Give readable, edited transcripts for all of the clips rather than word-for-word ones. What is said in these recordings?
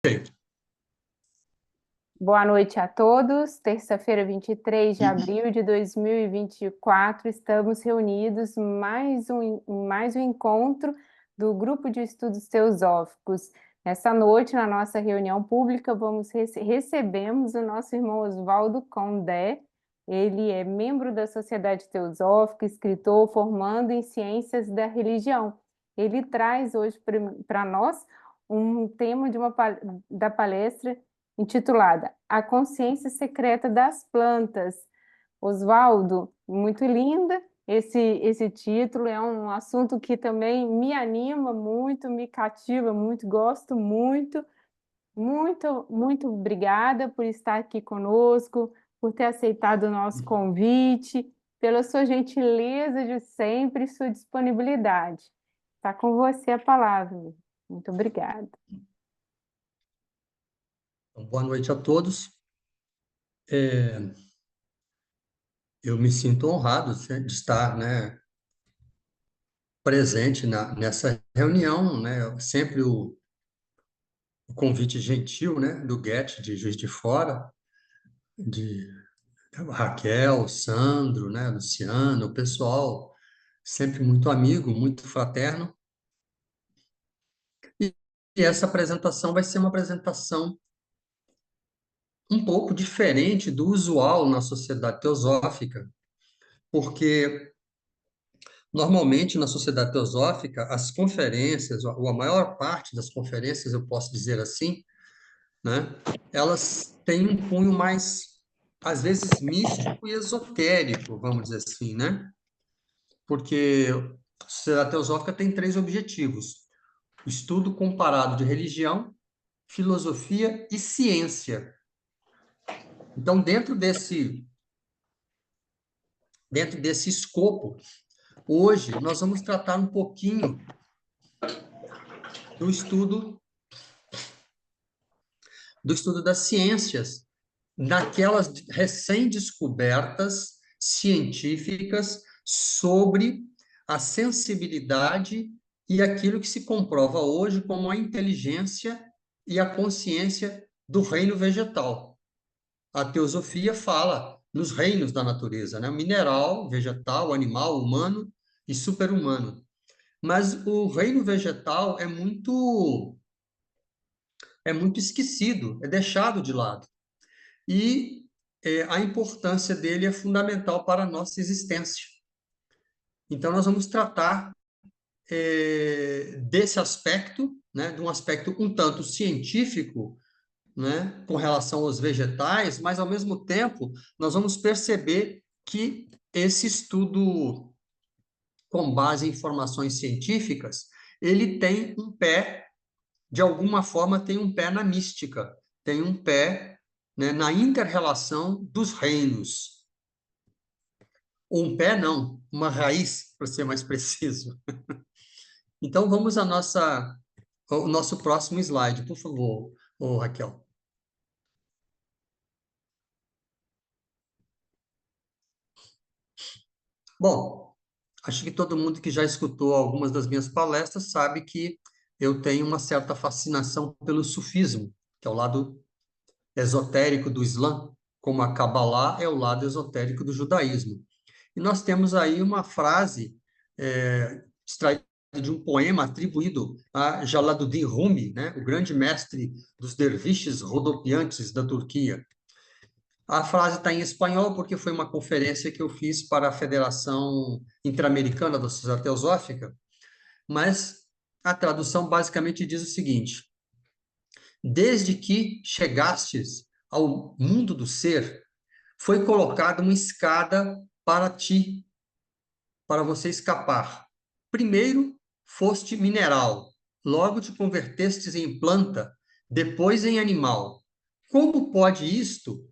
Ok. Boa noite a todos. Terça-feira, 23 de abril de 2024, estamos reunidos mais um encontro do Grupo de Estudos Teosóficos. Essa noite, na nossa reunião pública, recebemos o nosso irmão Oswaldo Condé. Ele é membro da Sociedade Teosófica, escritor, formando em Ciências da Religião. Ele traz hoje para nós um tema da palestra intitulada A Consciência Secreta das Plantas. Oswaldo, muito linda esse título, é um assunto que também me anima muito, me cativa muito, gosto muito. Muito obrigada por estar aqui conosco, por ter aceitado o nosso convite, pela sua gentileza de sempre e sua disponibilidade. Está com você a palavra. Muito obrigada. Então, boa noite a todos. Eu me sinto honrado de estar, né, presente nessa reunião, né? Sempre o convite gentil, né, do Goethe de Juiz de Fora, de Raquel, Sandro, né, Luciano, o pessoal sempre muito amigo, muito fraterno. E, e essa apresentação vai ser uma apresentação um pouco diferente do usual na sociedade teosófica, porque normalmente, na sociedade teosófica, as conferências, ou a maior parte das conferências, eu posso dizer assim, né, elas têm um cunho mais, às vezes, místico e esotérico, vamos dizer assim, né? Porque a sociedade teosófica tem três objetivos: o estudo comparado de religião, filosofia e ciência. Então, dentro desse escopo, hoje nós vamos tratar um pouquinho do estudo do estudo das ciências, naquelas recém-descobertas científicas sobre a sensibilidade e aquilo que se comprova hoje como a inteligência e a consciência do reino vegetal. A teosofia fala nos reinos da natureza, né? Mineral, vegetal, animal, humano e superhumano. Mas o reino vegetal é muito esquecido, é deixado de lado. E a importância dele é fundamental para a nossa existência. Então, nós vamos tratar desse aspecto, né, de um aspecto um tanto científico, né, com relação aos vegetais, mas, ao mesmo tempo, nós vamos perceber que esse estudo com base em informações científicas, ele tem um pé, de alguma forma, tem um pé na mística, tem um pé, né, na inter-relação dos reinos. Um pé não, uma raiz, para ser mais preciso. Então vamos ao nosso próximo slide, por favor, Raquel. Bom, acho que todo mundo que já escutou algumas das minhas palestras sabe que eu tenho uma certa fascinação pelo sufismo, que é o lado esotérico do Islã, como a Kabbalah é o lado esotérico do judaísmo. E nós temos aí uma frase extraída de um poema atribuído a Jalaluddin Rumi, né, o grande mestre dos derviches rodopiantes da Turquia. A frase está em espanhol porque foi uma conferência que eu fiz para a Federação Interamericana da Sociedade Teosófica, mas a tradução basicamente diz o seguinte: desde que chegastes ao mundo do ser, foi colocada uma escada para ti, para você escapar. Primeiro foste mineral, logo te convertestes em planta, depois em animal. Como pode isto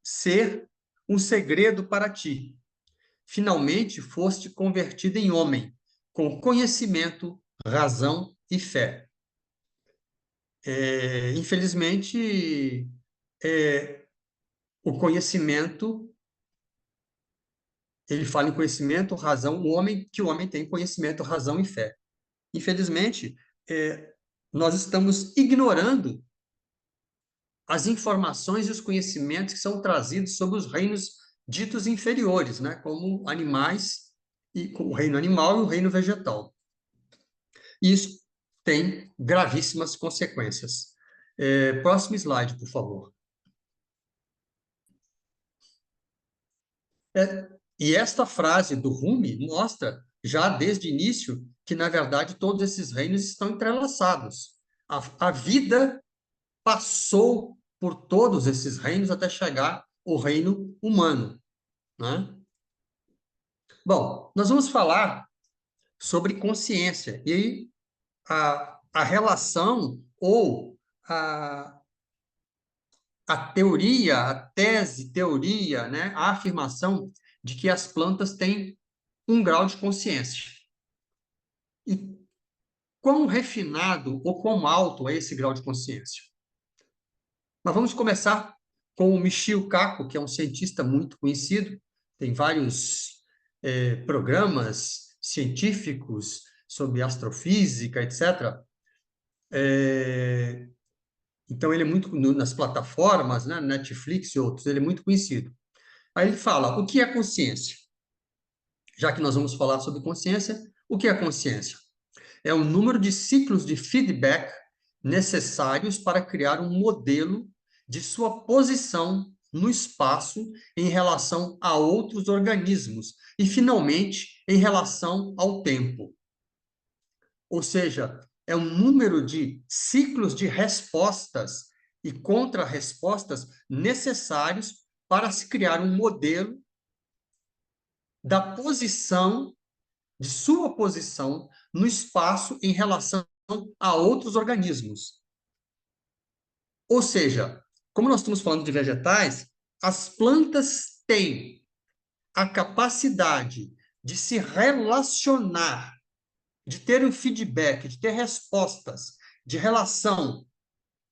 ser um segredo para ti? Finalmente foste convertido em homem, com conhecimento, razão e fé. Infelizmente, o conhecimento, ele fala em conhecimento, razão, que o homem tem conhecimento, razão e fé. Infelizmente, nós estamos ignorando as informações e os conhecimentos que são trazidos sobre os reinos ditos inferiores, né? Como animais, e o reino animal e o reino vegetal. E isso tem gravíssimas consequências. Próximo slide, por favor. E esta frase do Rumi mostra, já desde o início, que, na verdade, todos esses reinos estão entrelaçados. A vida passou por todos esses reinos até chegar ao reino humano, né? Bom, nós vamos falar sobre consciência. E aí, a relação ou a teoria, a tese, teoria, né? A afirmação de que as plantas têm um grau de consciência. E quão refinado ou quão alto é esse grau de consciência? Mas vamos começar com o Michio Kaku, que é um cientista muito conhecido, tem vários programas científicos sobre astrofísica, etc. Então, ele é muito nas plataformas, né, Netflix e outros, ele é muito conhecido. Aí ele fala, o que é consciência? Já que nós vamos falar sobre consciência, o que é consciência? É o número de ciclos de feedback necessários para criar um modelo de sua posição no espaço em relação a outros organismos e, finalmente, em relação ao tempo. Ou seja, é um número de ciclos de respostas e contra-respostas necessários para se criar um modelo da posição, de sua posição no espaço em relação a outros organismos. Ou seja, como nós estamos falando de vegetais, as plantas têm a capacidade de se relacionar, de ter um feedback, de ter respostas de relação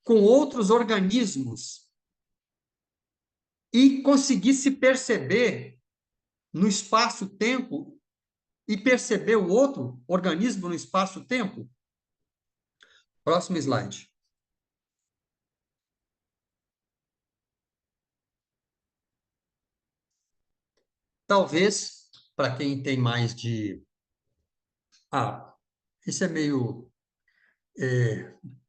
com outros organismos e conseguir se perceber no espaço-tempo e perceber o outro organismo no espaço-tempo. Próximo slide. Talvez, para quem tem mais de... isso é meio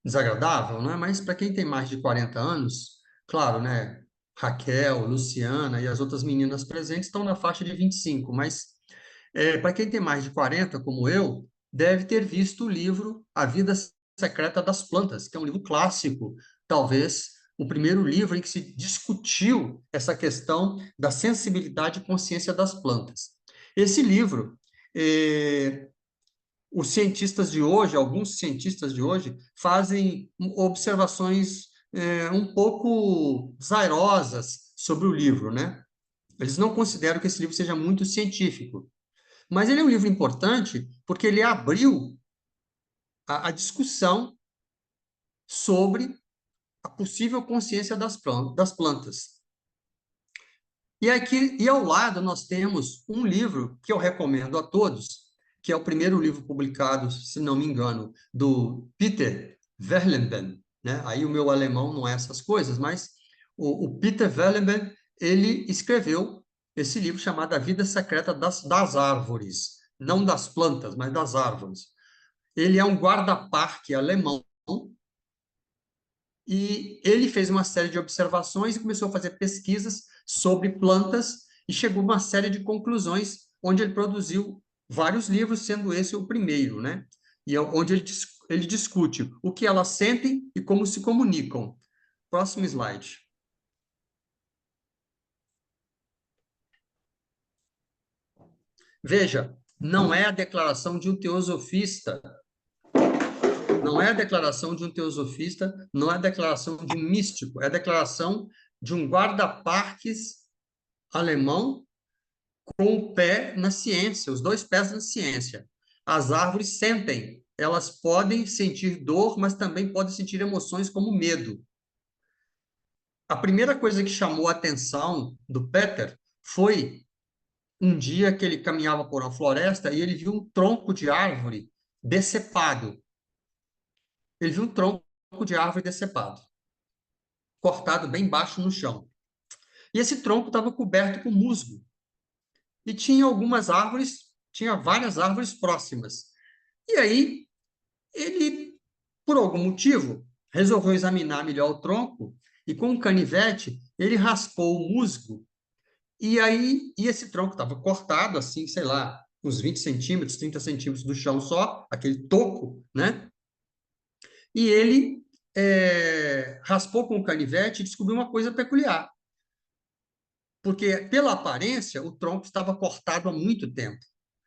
desagradável, né? Mas para quem tem mais de 40 anos, claro, né? Raquel, Luciana e as outras meninas presentes estão na faixa de 25, mas para quem tem mais de 40, como eu, deve ter visto o livro A Vida Secreta das Plantas, que é um livro clássico, talvez o primeiro livro em que se discutiu essa questão da sensibilidade e consciência das plantas. Esse livro, os cientistas de hoje, alguns cientistas de hoje, fazem observações um pouco desairosas sobre o livro, né? Eles não consideram que esse livro seja muito científico. Mas ele é um livro importante porque ele abriu a discussão sobre a possível consciência das plantas. E ao lado nós temos um livro que eu recomendo a todos, que é o primeiro livro publicado, se não me engano, do Peter Verleben, né? Aí o meu alemão não é essas coisas, mas o Peter Verleben, ele escreveu esse livro chamado A Vida Secreta das Árvores, não das plantas, mas das árvores. Ele é um guarda-parque alemão e ele fez uma série de observações e começou a fazer pesquisas sobre plantas e chegou a uma série de conclusões, onde ele produziu vários livros, sendo esse o primeiro, né? E onde ele discute o que elas sentem e como se comunicam. Próximo slide. Veja, não é a declaração de um teosofista, não é a declaração de um teosofista, não é a declaração de um místico, é a declaração de um guarda-parques alemão com o pé na ciência, os dois pés na ciência. As árvores sentem, elas podem sentir dor, mas também podem sentir emoções como medo. A primeira coisa que chamou a atenção do Peter foi um dia que ele caminhava por uma floresta e ele viu um tronco de árvore decepado. Ele viu um tronco de árvore decepado. cortado bem baixo no chão. E esse tronco estava coberto com musgo. E tinha algumas árvores, tinha várias árvores próximas. E aí, ele, por algum motivo, resolveu examinar melhor o tronco e, com um canivete, ele raspou o musgo. E aí, esse tronco estava cortado, assim, sei lá, uns 20 centímetros, 30 centímetros do chão só, aquele toco, né? E ele raspou com o canivete e descobriu uma coisa peculiar. Porque, pela aparência, o tronco estava cortado há muito tempo.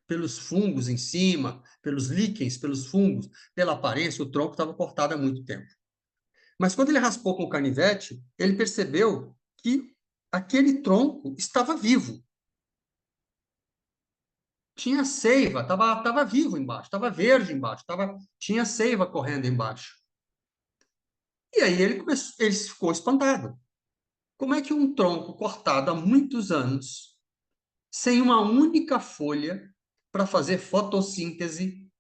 Pelos fungos em cima, pelos líquens, pelos fungos, pela aparência, o tronco estava cortado há muito tempo. Mas quando ele raspou com o canivete, ele percebeu que aquele tronco estava vivo. Tinha seiva, estava vivo embaixo, estava verde embaixo, tinha seiva correndo embaixo. E aí ele ficou espantado. Como é que um tronco cortado há muitos anos, sem uma única folha para fazer fotossíntese,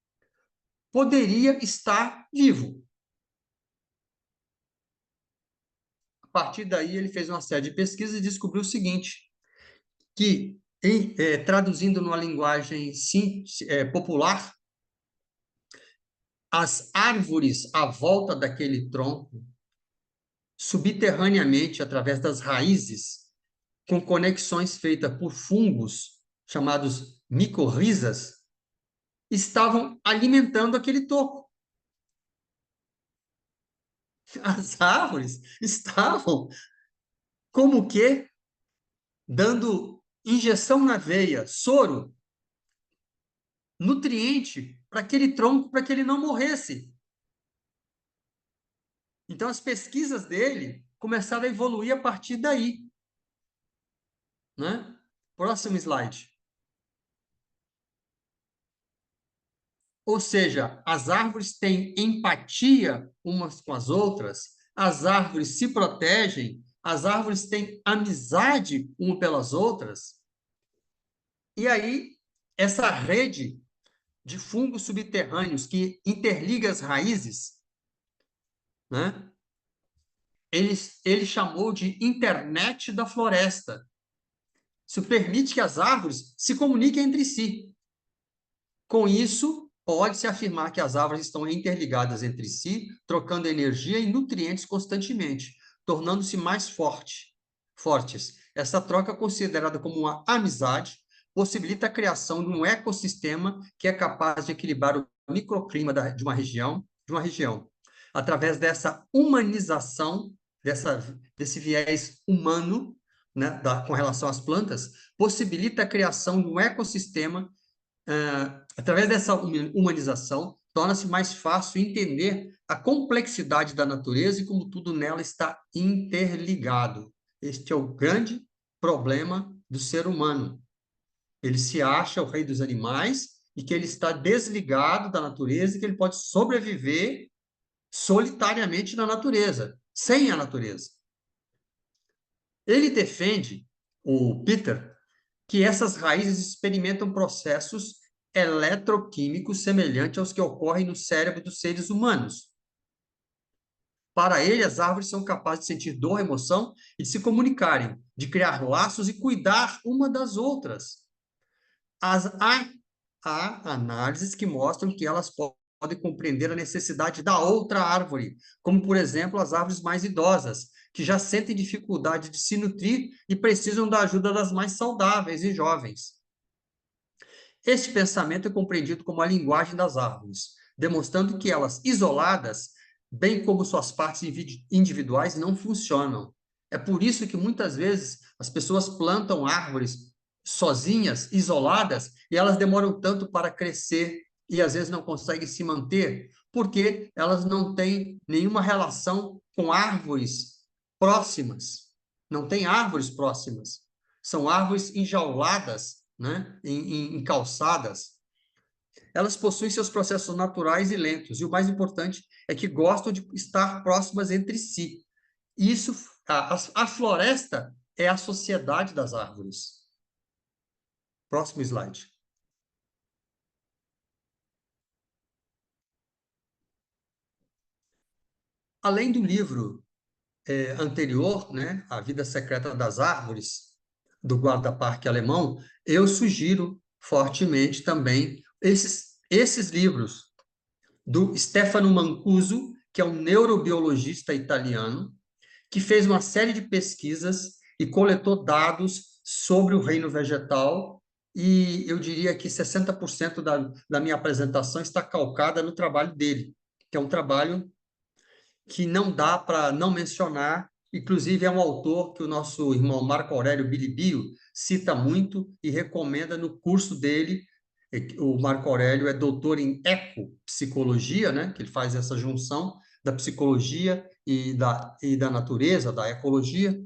poderia estar vivo? A partir daí, ele fez uma série de pesquisas e descobriu o seguinte, que, traduzindo numa linguagem popular, as árvores à volta daquele tronco, subterraneamente, através das raízes, com conexões feitas por fungos, chamados micorrizas, estavam alimentando aquele toco. As árvores estavam, como que, dando injeção na veia, soro, nutriente para aquele tronco, para que ele não morresse. Então, as pesquisas dele começaram a evoluir a partir daí. Né? Próximo slide. Ou seja, as árvores têm empatia umas com as outras, as árvores se protegem, as árvores têm amizade umas pelas outras. E aí, essa rede de fungos subterrâneos que interliga as raízes, né? Ele chamou de internet da floresta. Isso permite que as árvores se comuniquem entre si. Com isso, pode-se afirmar que as árvores estão interligadas entre si, trocando energia e nutrientes constantemente, tornando-se mais fortes. Essa troca, considerada como uma amizade, possibilita a criação de um ecossistema que é capaz de equilibrar o microclima de uma região. Através dessa humanização, desse viés humano, né, com relação às plantas, possibilita a criação de um ecossistema. Através dessa humanização, torna-se mais fácil entender a complexidade da natureza e como tudo nela está interligado. Este é o grande problema do ser humano. Ele se acha o rei dos animais e que ele está desligado da natureza e que ele pode sobreviver solitariamente na natureza, sem a natureza. Ele defende, o Peter, que essas raízes experimentam processos eletroquímicos semelhantes aos que ocorrem no cérebro dos seres humanos. Para ele, as árvores são capazes de sentir dor, emoção e de se comunicarem, de criar laços e cuidar uma das outras. Há análises que mostram que elas podem compreender a necessidade da outra árvore, como, por exemplo, as árvores mais idosas, que já sentem dificuldade de se nutrir e precisam da ajuda das mais saudáveis e jovens. Este pensamento é compreendido como a linguagem das árvores, demonstrando que elas, isoladas, bem como suas partes individuais, não funcionam. É por isso que muitas vezes as pessoas plantam árvores sozinhas, isoladas, e elas demoram tanto para crescer e às vezes não conseguem se manter, porque elas não têm nenhuma relação com árvores próximas. Não têm árvores próximas. São árvores enjauladas, né, em calçadas. Elas possuem seus processos naturais e lentos, e o mais importante é que gostam de estar próximas entre si. Isso, a floresta é a sociedade das árvores. Próximo slide. Além do livro anterior, né, A Vida Secreta das Árvores, do guarda-parque alemão, eu sugiro fortemente também esses livros do Stefano Mancuso, que é um neurobiologista italiano, que fez uma série de pesquisas e coletou dados sobre o reino vegetal, e eu diria que 60% da minha apresentação está calcada no trabalho dele, que é um trabalho que não dá para não mencionar. Inclusive, é um autor que o nosso irmão Marco Aurélio Bilibio cita muito e recomenda no curso dele. O Marco Aurélio é doutor em ecopsicologia, né? Que ele faz essa junção da psicologia e da natureza, da ecologia.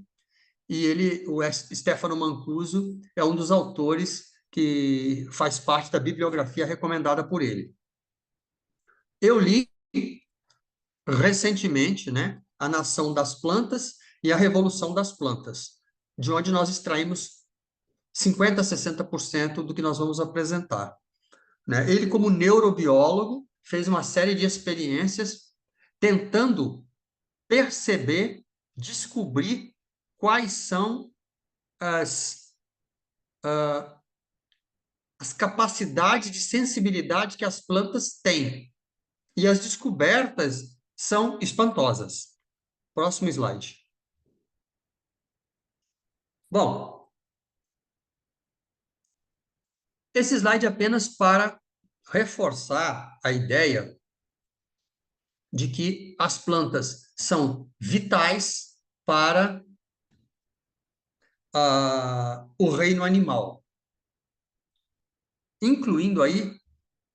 E o Stefano Mancuso é um dos autores que faz parte da bibliografia recomendada por ele. Eu li recentemente, né, A Nação das Plantas e a Revolução das Plantas, de onde nós extraímos 50 a 60% do que nós vamos apresentar, né? Ele, como neurobiólogo, fez uma série de experiências tentando perceber, descobrir quais são as, as capacidades de sensibilidade que as plantas têm. E as descobertas são espantosas. Próximo slide. Bom, esse slide é apenas para reforçar a ideia de que as plantas são vitais para o reino animal, incluindo aí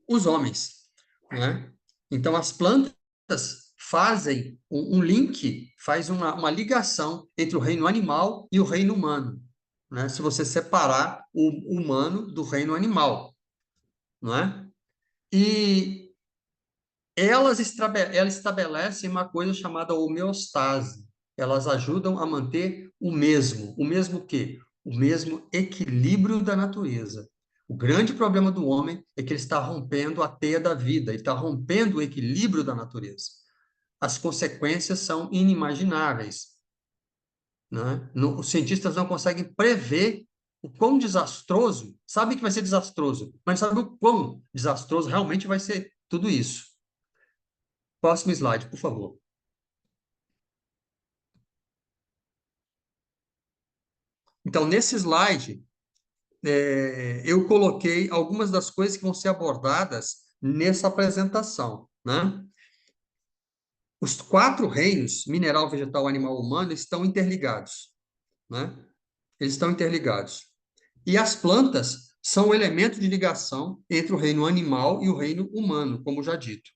os homens, né? Então, as plantas fazem um link, faz uma ligação entre o reino animal e o reino humano, né? Se você separar o humano do reino animal, não é? E elas estabelecem uma coisa chamada homeostase. Elas ajudam a manter o mesmo. O mesmo quê? O mesmo equilíbrio da natureza. O grande problema do homem é que ele está rompendo a teia da vida, ele está rompendo o equilíbrio da natureza. As consequências são inimagináveis, né? Os cientistas não conseguem prever o quão desastroso, sabem que vai ser desastroso, mas não sabem o quão desastroso realmente vai ser tudo isso. Próximo slide, por favor. Então, nesse slide, eu coloquei algumas das coisas que vão ser abordadas nessa apresentação, né? Os 4 reinos, mineral, vegetal, animal, humano, estão interligados, né? Eles estão interligados. E as plantas são o elemento de ligação entre o reino animal e o reino humano, como já dito.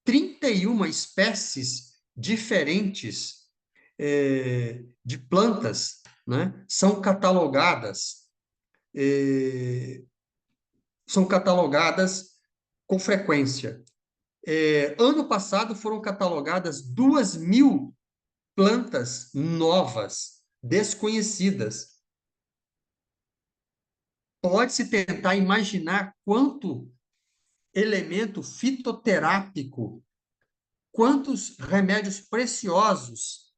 31 espécies diferentes de plantas, né, eh, são catalogadas com frequência. Ano passado foram catalogadas 2.000 plantas novas, desconhecidas. Pode-se tentar imaginar quanto elemento fitoterápico, quantos remédios preciosos,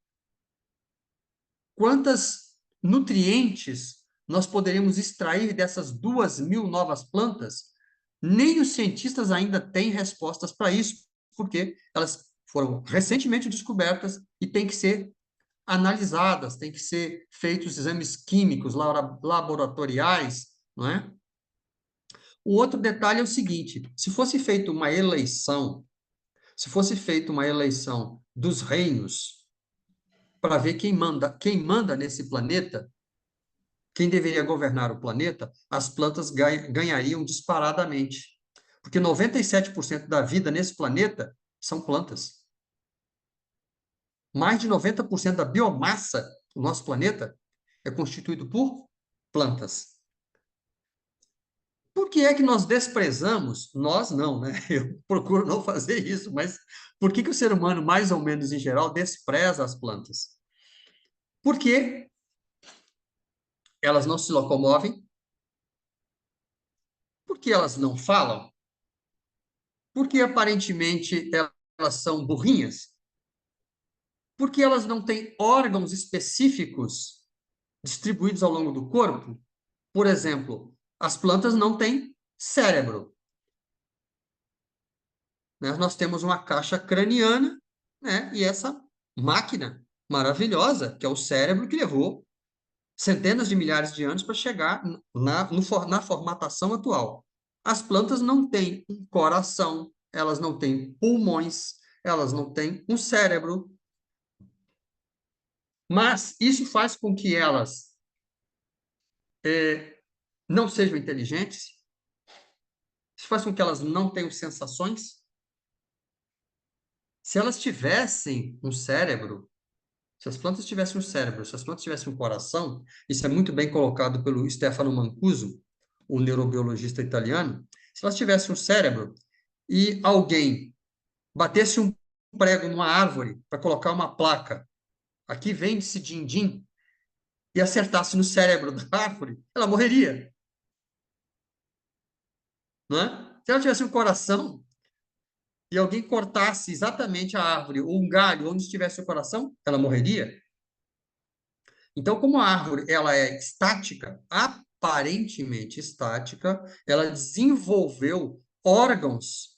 quantas nutrientes nós poderíamos extrair dessas 2.000 novas plantas. Nem os cientistas ainda têm respostas para isso, porque elas foram recentemente descobertas e têm que ser analisadas, têm que ser feitos exames químicos, laboratoriais, não é? O outro detalhe é o seguinte: se fosse feita uma eleição dos reinos para ver quem manda nesse planeta, quem deveria governar o planeta, as plantas ganhariam disparadamente. Porque 97% da vida nesse planeta são plantas. Mais de 90% da biomassa do nosso planeta é constituído por plantas. Por que é que nós desprezamos? Nós não, né? Eu procuro não fazer isso, mas por que o ser humano, mais ou menos em geral, despreza as plantas? Porque elas não se locomovem, porque elas não falam, porque aparentemente elas são burrinhas, Porque elas não têm órgãos específicos distribuídos ao longo do corpo. Por exemplo, as plantas não têm cérebro, né? Nós temos uma caixa craniana, né? E essa máquina maravilhosa, que é o cérebro, que levou centenas de milhares de anos para chegar na formatação atual. As plantas não têm um coração, elas não têm pulmões, elas não têm um cérebro, mas isso faz com que elas não sejam inteligentes, isso faz com que elas não tenham sensações. Se elas tivessem um cérebro, se as plantas tivessem um cérebro, se as plantas tivessem um coração, isso é muito bem colocado pelo Stefano Mancuso, o neurobiologista italiano. Se elas tivessem um cérebro e alguém batesse um prego numa árvore para colocar uma placa, aqui vende-se din-din, e acertasse no cérebro da árvore, ela morreria. Não é? Se ela tivesse um coração e alguém cortasse exatamente a árvore ou um galho onde estivesse o coração, ela morreria. Então, como a árvore ela é estática, aparentemente estática, ela desenvolveu órgãos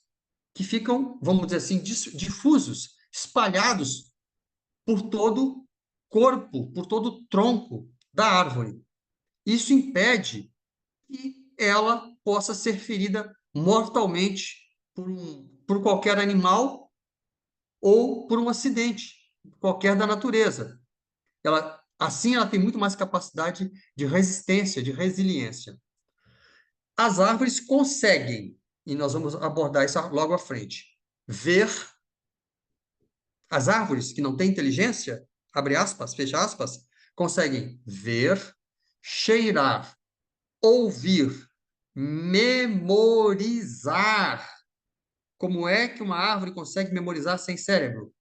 que ficam, vamos dizer assim, difusos, espalhados por todo o corpo, por todo o tronco da árvore. Isso impede que ela possa ser ferida mortalmente por qualquer animal ou por um acidente, qualquer da natureza. Assim, ela tem muito mais capacidade de resistência, de resiliência. As árvores conseguem, e nós vamos abordar isso logo à frente, ver. As árvores que não têm inteligência, abre aspas, fecha aspas, conseguem ver, cheirar, ouvir, memorizar. Como é que uma árvore consegue memorizar sem cérebro?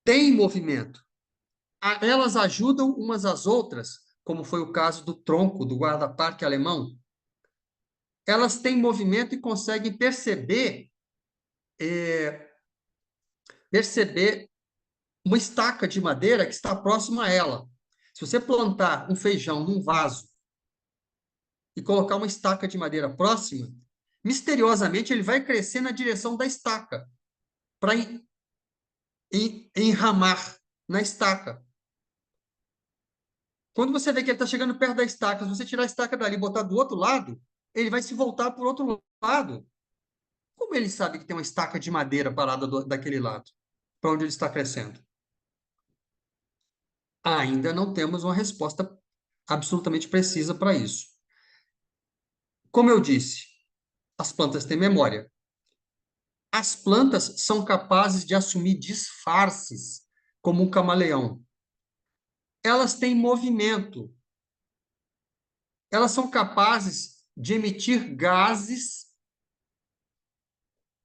Tem movimento. Elas ajudam umas às outras, como foi o caso do tronco do guarda-parque alemão. Elas têm movimento e conseguem perceber uma estaca de madeira que está próxima a ela. Se você plantar um feijão num vaso e colocar uma estaca de madeira próxima, misteriosamente ele vai crescer na direção da estaca, para enramar na estaca. Quando você vê que ele está chegando perto da estaca, se você tirar a estaca dali e botar do outro lado, ele vai se voltar para o outro lado. Como ele sabe que tem uma estaca de madeira parada daquele lado, para onde ele está crescendo? Ainda não temos uma resposta absolutamente precisa para isso. Como eu disse, as plantas têm memória. As plantas são capazes de assumir disfarces, como um camaleão. Elas têm movimento. Elas são capazes de emitir gases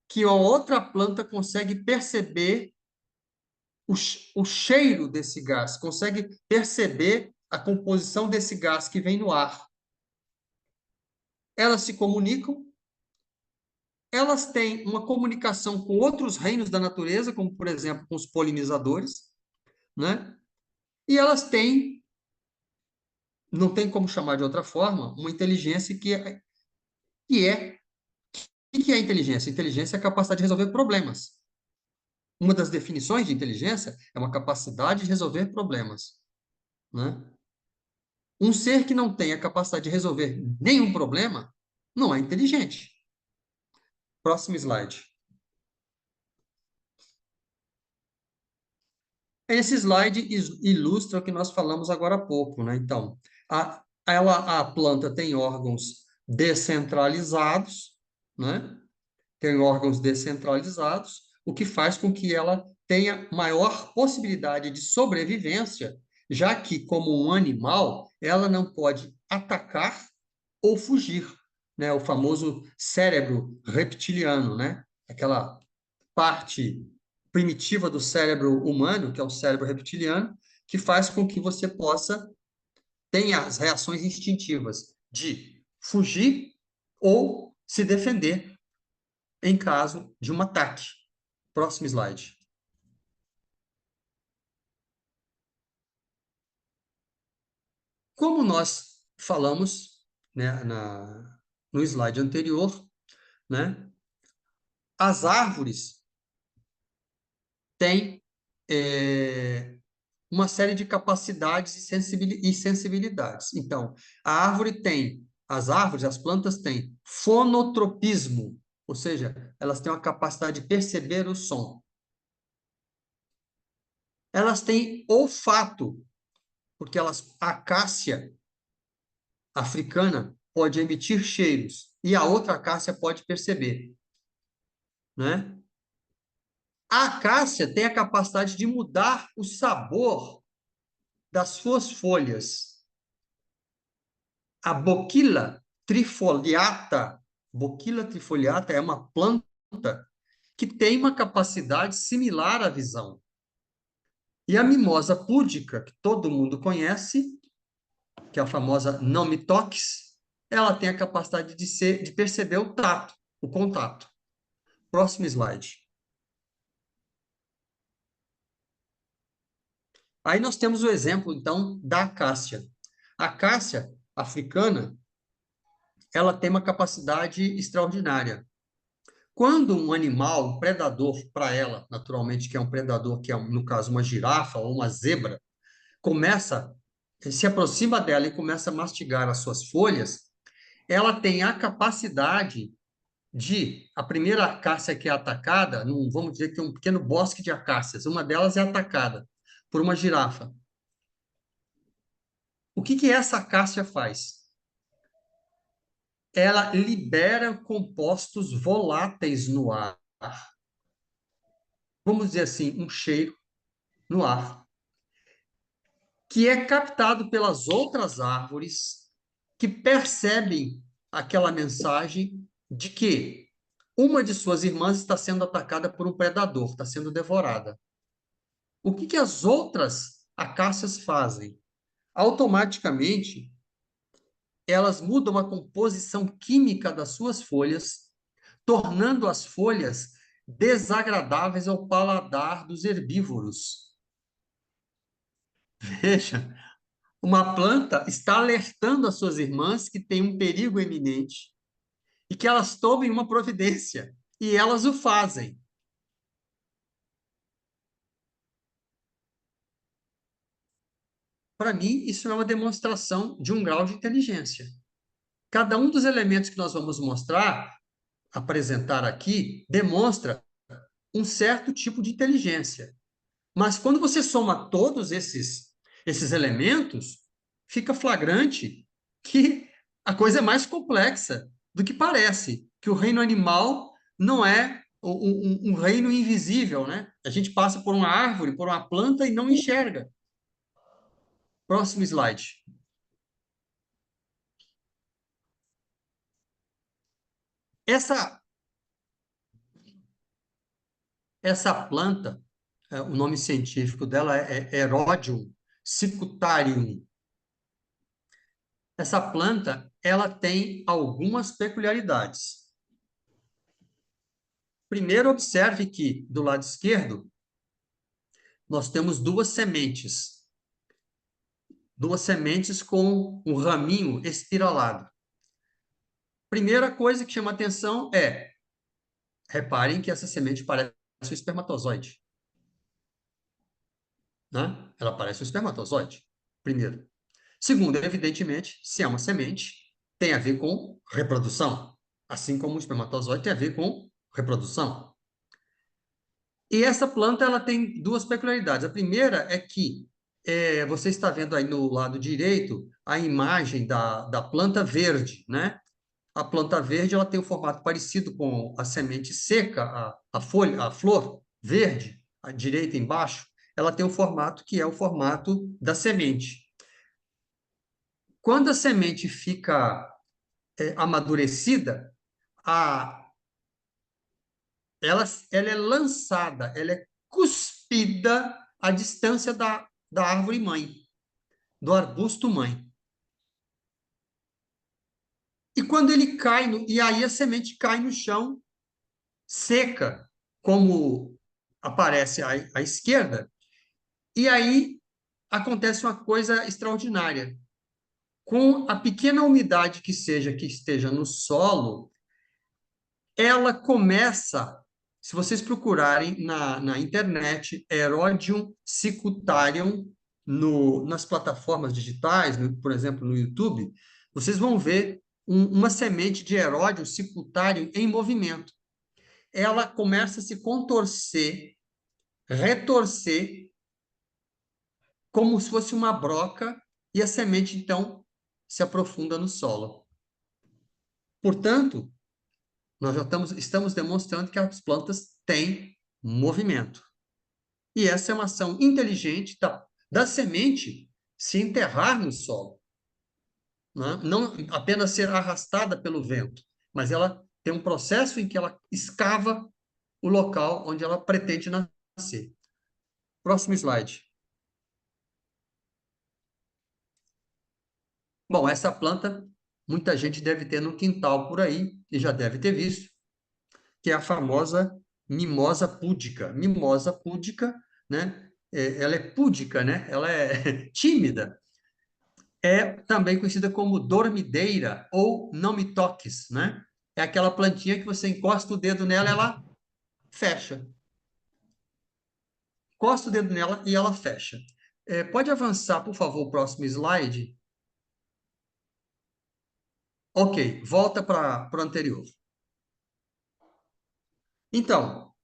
que a outra planta consegue perceber o cheiro desse gás, consegue perceber a composição desse gás que vem no ar. Elas se comunicam, elas têm uma comunicação com outros reinos da natureza, como, por exemplo, com os polinizadores, né? E elas têm, não tem como chamar de outra forma, uma inteligência que é, o que é inteligência? Inteligência é a capacidade de resolver problemas. Uma das definições de inteligência é uma capacidade de resolver problemas, né? Um ser que não tem a capacidade de resolver nenhum problema não é inteligente. Próximo slide. Esse slide ilustra o que nós falamos agora há pouco, né? Então, a planta tem órgãos descentralizados, né? Tem órgãos descentralizados, o que faz com que ela tenha maior possibilidade de sobrevivência, já que, como um animal, ela não pode atacar ou fugir, né? O famoso cérebro reptiliano, né? Aquela parte primitiva do cérebro humano, que é o cérebro reptiliano, que faz com que você possa ter as reações instintivas de fugir ou se defender em caso de um ataque. Próximo slide. Como nós falamos, né, no slide anterior, né, as árvores têm uma série de capacidades e sensibilidades. Então, as árvores, as plantas têm fonotropismo, ou seja, elas têm uma capacidade de perceber o som. Elas têm olfato, porque a acácia africana pode emitir cheiros e a outra acácia pode perceber, né? A acácia tem a capacidade de mudar o sabor das suas folhas. A Boquilla trifoliata é uma planta que tem uma capacidade similar à visão. E a mimosa púdica, que todo mundo conhece, que é a famosa não me toques, ela tem a capacidade de perceber o tato, o contato. Próximo slide. Aí nós temos o exemplo, então, da acácia. A acácia africana, ela tem uma capacidade extraordinária. Quando um animal, um predador para ela, naturalmente, que é um predador, que é, no caso, uma girafa ou uma zebra, se aproxima dela e começa a mastigar as suas folhas, ela tem a capacidade a primeira acácia que é atacada, vamos dizer que tem um pequeno bosque de acácias, uma delas é atacada por uma girafa. O que essa acácia faz? Ela libera compostos voláteis no ar. Vamos dizer assim, um cheiro no ar, que é captado pelas outras árvores que percebem aquela mensagem de que uma de suas irmãs está sendo atacada por um predador, está sendo devorada. O que as outras acácias fazem? Automaticamente, elas mudam a composição química das suas folhas, tornando as folhas desagradáveis ao paladar dos herbívoros. Veja, uma planta está alertando as suas irmãs que tem um perigo iminente e que elas tomem uma providência, e elas o fazem. Para mim, isso é uma demonstração de um grau de inteligência. Cada um dos elementos que nós vamos apresentar aqui, demonstra um certo tipo de inteligência. Mas quando você soma todos esses elementos, fica flagrante que a coisa é mais complexa do que parece, que o reino animal não é um reino invisível, né? A gente passa por uma árvore, por uma planta e não enxerga. Próximo slide. Essa planta, o nome científico dela é Erodium cicutarium. Essa planta, ela tem algumas peculiaridades. Primeiro, observe que, do lado esquerdo, nós temos duas sementes com um raminho espiralado. Primeira coisa que chama atenção reparem que essa semente parece um espermatozoide. Né? Ela parece um espermatozoide, primeiro. Segundo, evidentemente, se é uma semente, tem a ver com reprodução, assim como o espermatozoide tem a ver com reprodução. E essa planta ela tem duas peculiaridades. A primeira é que você está vendo aí no lado direito a imagem da planta verde, né? A planta verde ela tem um formato parecido com a semente seca, a folha, a flor verde, à direita embaixo, ela tem um formato que é o formato da semente. Quando a semente fica amadurecida, ela é lançada, ela é cuspida à distância da árvore mãe, do arbusto mãe. E quando ele cai, e aí a semente cai no chão, seca, como aparece à esquerda, e aí acontece uma coisa extraordinária. com a pequena umidade que esteja no solo, ela começa, se vocês procurarem na internet, Erodium Secutarium, nas plataformas digitais, por exemplo, no YouTube, vocês vão ver uma semente de Erodium Secutarium em movimento. Ela começa a se contorcer, retorcer, como se fosse uma broca, e a semente, então, se aprofunda no solo. Portanto, nós já estamos demonstrando que as plantas têm movimento. E essa é uma ação inteligente da semente se enterrar no solo. Né? Não apenas ser arrastada pelo vento, mas ela tem um processo em que ela escava o local onde ela pretende nascer. Próximo slide. Bom, essa planta muita gente deve ter no quintal por aí, e já deve ter visto, que é a famosa mimosa púdica. Mimosa púdica, né? Ela é púdica, né? Ela é tímida. É também conhecida como dormideira ou não me toques, né? É aquela plantinha que você encosta o dedo nela, ela fecha. Encosta o dedo nela e ela fecha. Pode avançar, por favor, o próximo slide? Ok, volta para o anterior. Então,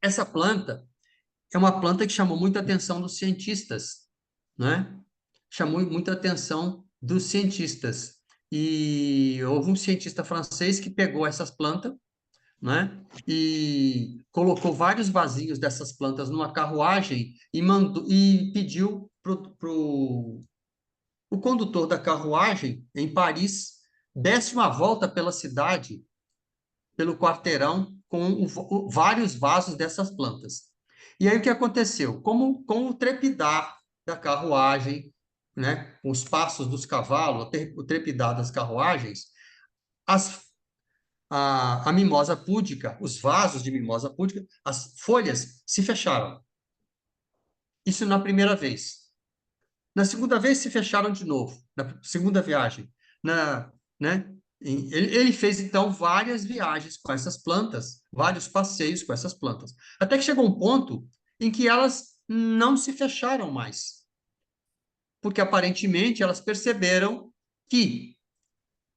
essa planta é uma planta que chamou muita atenção dos cientistas, né? Chamou muita atenção dos cientistas. E houve um cientista francês que pegou essas plantas, né? E colocou vários vasinhos dessas plantas numa carruagem e pediu para o condutor da carruagem em Paris desse uma volta pela cidade, pelo quarteirão, com vários vasos dessas plantas. E aí o que aconteceu? Como com o trepidar da carruagem, né, os passos dos cavalos, o trepidar das carruagens, a mimosa púdica, os vasos de mimosa púdica, as folhas se fecharam. Isso na primeira vez. Na segunda vez se fecharam de novo, na segunda viagem. Né? Ele fez, então, várias viagens com essas plantas, vários passeios com essas plantas. Até que chegou um ponto em que elas não se fecharam mais. Porque, aparentemente, elas perceberam que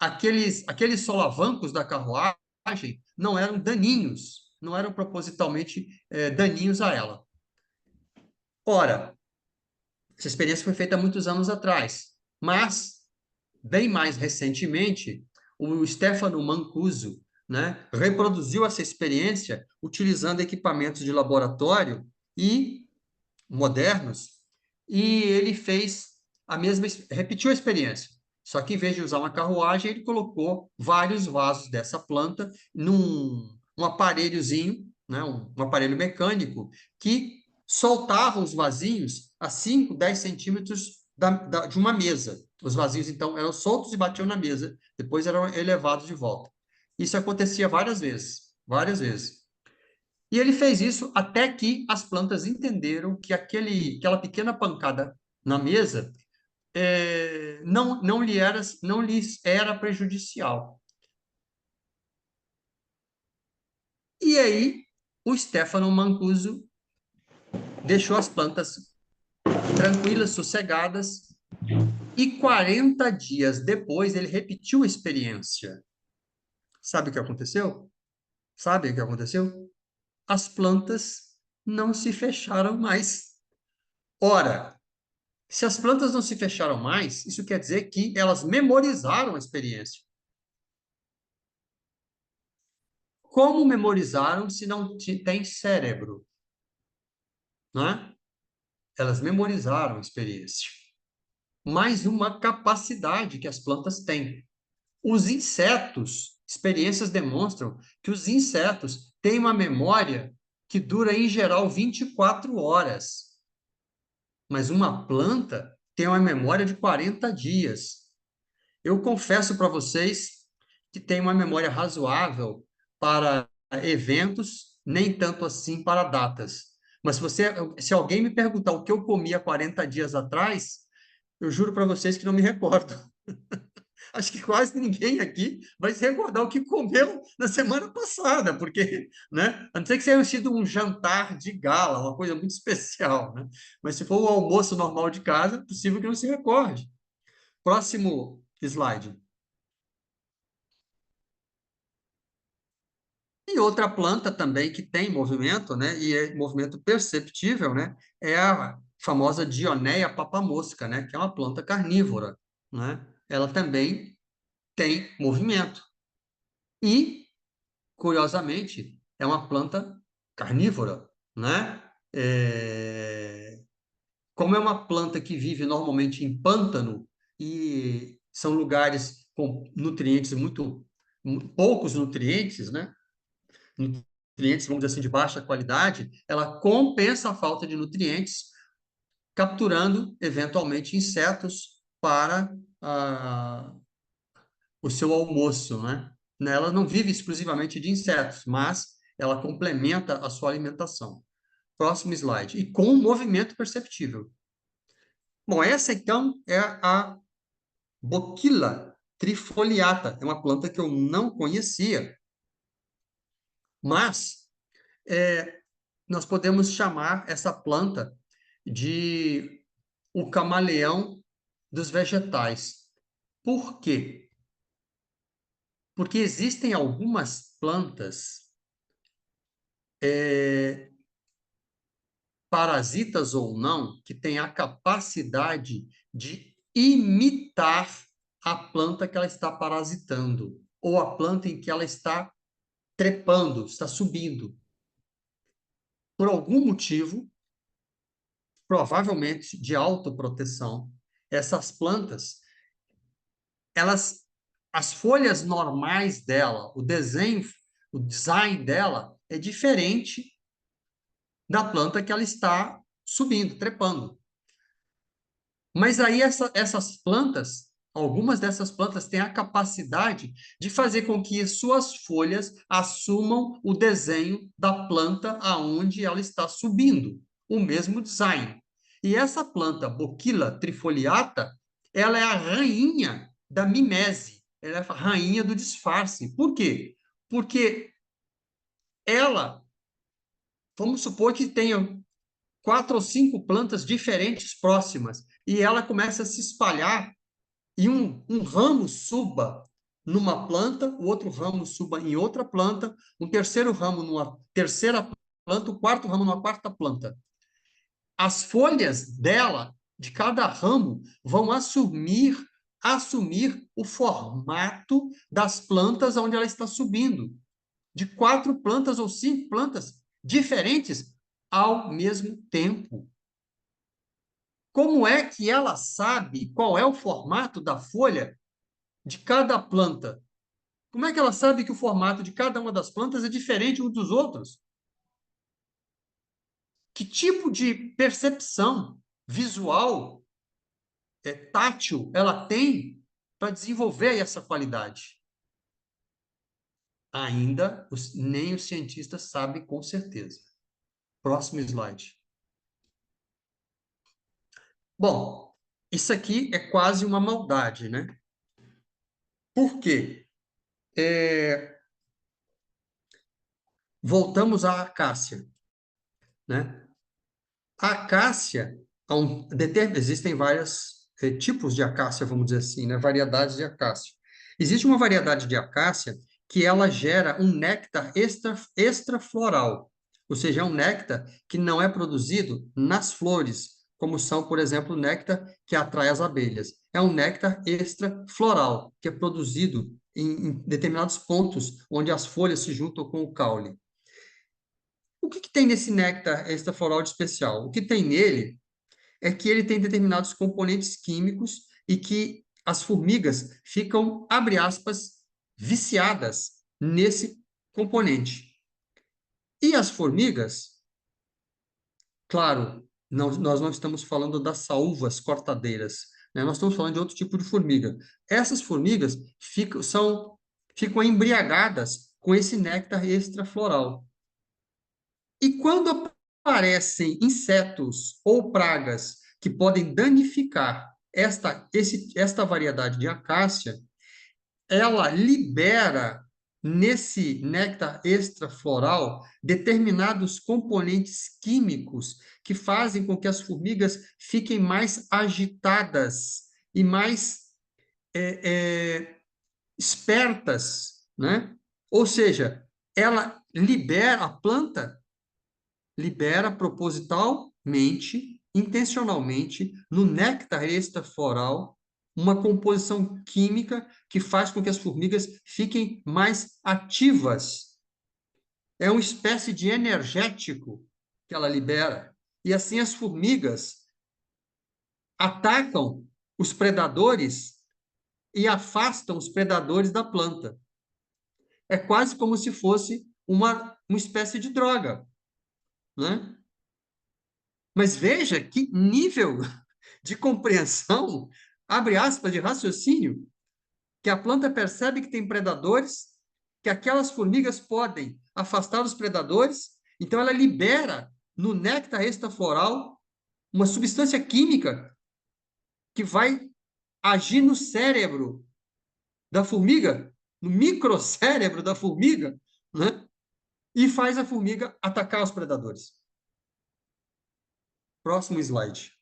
aqueles solavancos da carruagem não eram daninhos, não eram propositalmente daninhos a ela. Ora, essa experiência foi feita há muitos anos atrás, mas, bem mais recentemente, o Stefano Mancuso, né, reproduziu essa experiência utilizando equipamentos de laboratório e modernos, e ele fez repetiu a experiência. Só que, em vez de usar uma carruagem, ele colocou vários vasos dessa planta num aparelhozinho, né, um aparelho mecânico, que soltava os vasinhos a 5, 10 centímetros de uma mesa. Os vasinhos, então, eram soltos e batiam na mesa, depois eram elevados de volta. Isso acontecia várias vezes, várias vezes. E ele fez isso até que as plantas entenderam que aquela pequena pancada na mesa não lhes era prejudicial. E aí, o Stefano Mancuso deixou as plantas tranquilas, sossegadas, e 40 dias depois ele repetiu a experiência. Sabe o que aconteceu? Sabe o que aconteceu? As plantas não se fecharam mais. Ora, se as plantas não se fecharam mais, isso quer dizer que elas memorizaram a experiência. Como memorizaram se não tem cérebro? Né? Elas memorizaram a experiência. Mais uma capacidade que as plantas têm. Os insetos, experiências demonstram que os insetos têm uma memória que dura, em geral, 24 horas. Mas uma planta tem uma memória de 40 dias. Eu confesso para vocês que tenho uma memória razoável para eventos, nem tanto assim para datas. Mas se alguém me perguntar o que eu comi há 40 dias atrás, Eu juro para vocês que não me recordo. Acho que quase ninguém aqui vai se recordar o que comeu na semana passada, porque, né? A não ser que tenha sido um jantar de gala, uma coisa muito especial, né? Mas se for o almoço normal de casa, é possível que não se recorde. Próximo slide. E outra planta também que tem movimento, né? E é movimento perceptível, né? É a famosa Dionéia papamosca, né? Que é uma planta carnívora, né? Ela também tem movimento. E curiosamente, é uma planta carnívora, né? Como é uma planta que vive normalmente em pântano e são lugares com nutrientes poucos nutrientes, né? Nutrientes, vamos dizer assim, de baixa qualidade, ela compensa a falta de nutrientes, capturando eventualmente insetos para o seu almoço, né? Ela não vive exclusivamente de insetos, mas ela complementa a sua alimentação. Próximo slide. E com um movimento perceptível. Bom, essa então é a Bocchilla trifoliata. É uma planta que eu não conhecia, mas nós podemos chamar essa planta de o camaleão dos vegetais. Por quê? Porque existem algumas plantas parasitas ou não, que têm a capacidade de imitar a planta que ela está parasitando, ou a planta em que ela está trepando, está subindo. Por algum motivo, provavelmente de autoproteção, essas plantas, elas, as folhas normais dela, o desenho, o design dela é diferente da planta que ela está subindo, trepando. Mas aí essas plantas, algumas dessas plantas têm a capacidade de fazer com que suas folhas assumam o desenho da planta aonde ela está subindo, o mesmo design. E essa planta, Bocchilla trifoliata, ela é a rainha da mimese, ela é a rainha do disfarce. Por quê? Porque ela, vamos supor que tenha 4 ou 5 plantas diferentes próximas, e ela começa a se espalhar, e um ramo suba numa planta, o outro ramo suba em outra planta, um terceiro ramo numa terceira planta, o quarto ramo numa quarta planta. As folhas dela, de cada ramo, vão assumir o formato das plantas onde ela está subindo, de 4 plantas ou 5 plantas diferentes ao mesmo tempo. Como é que ela sabe qual é o formato da folha de cada planta? Como é que ela sabe que o formato de cada uma das plantas é diferente um dos outros? Que tipo de percepção visual, tátil, ela tem para desenvolver essa qualidade? Ainda nem os cientistas sabem com certeza. Próximo slide. Bom, isso aqui é quase uma maldade, né? Por quê? Voltamos à acácia, né? A acácia, existem vários tipos de acácia, vamos dizer assim, né? Variedades de acácia. Existe uma variedade de acácia que ela gera um néctar extrafloral, ou seja, é um néctar que não é produzido nas flores, como são, por exemplo, o néctar que atrai as abelhas. É um néctar extrafloral, que é produzido em determinados pontos onde as folhas se juntam com o caule. O que tem nesse néctar extrafloral de especial? O que tem nele é que ele tem determinados componentes químicos e que as formigas ficam, abre aspas, viciadas nesse componente. E as formigas, claro, nós não estamos falando das saúvas cortadeiras, né? Nós estamos falando de outro tipo de formiga. Essas formigas ficam embriagadas com esse néctar extrafloral. E quando aparecem insetos ou pragas que podem danificar esta variedade de acácia, ela libera nesse néctar extrafloral determinados componentes químicos que fazem com que as formigas fiquem mais agitadas e mais espertas, né? Ou seja, ela libera, a planta libera propositalmente, intencionalmente, no néctar extrafloral, uma composição química que faz com que as formigas fiquem mais ativas. É uma espécie de energético que ela libera. E assim as formigas atacam os predadores e afastam os predadores da planta. É quase como se fosse uma espécie de droga, né? Mas veja que nível de compreensão, abre aspas, de raciocínio, que a planta percebe que tem predadores, que aquelas formigas podem afastar os predadores, então ela libera no néctar extrafloral uma substância química que vai agir no cérebro da formiga, no microcérebro da formiga, né? E faz a formiga atacar os predadores. Próximo slide.